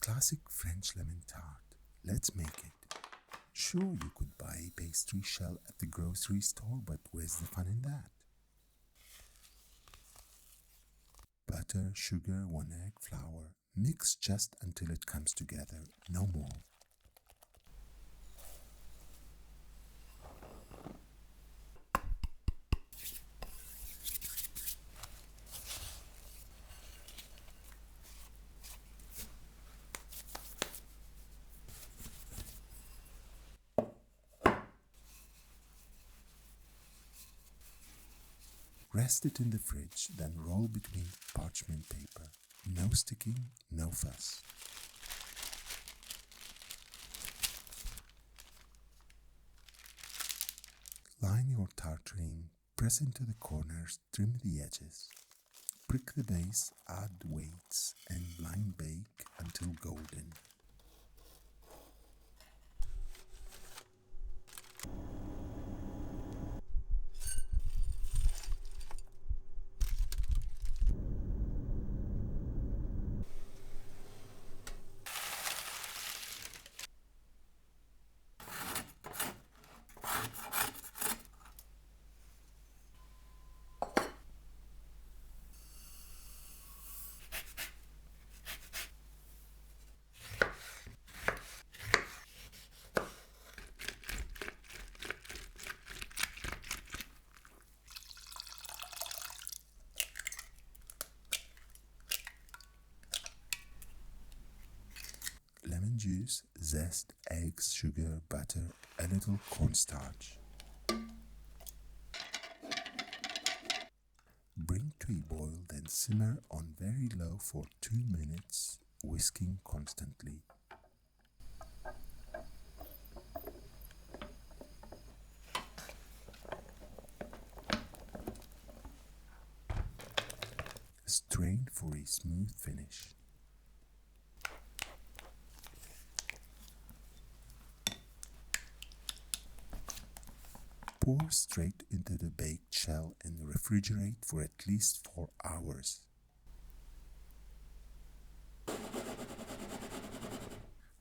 classic French lemon tart. Let's make it. Sure, you could buy a pastry shell at the grocery store, but where's the fun in that? Butter, sugar, 1 egg, flour. Mix just until it comes together, no more. Rest it in the fridge, then roll between parchment paper. No sticking, no fuss. Line your tartine, press into the corners, trim the edges. Prick the base, add weights, and line bake until golden. Lemon juice, zest, eggs, sugar, butter, a little cornstarch. Bring to a boil, then simmer on very low for 2 minutes, whisking constantly. Strain for a smooth finish. Pour straight into the baked shell and refrigerate for at least 4 hours.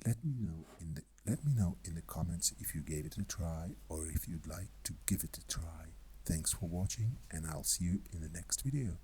Let me know in the comments if you gave it a try or if you'd like to give it a try. Thanks for watching, and I'll see you in the next video.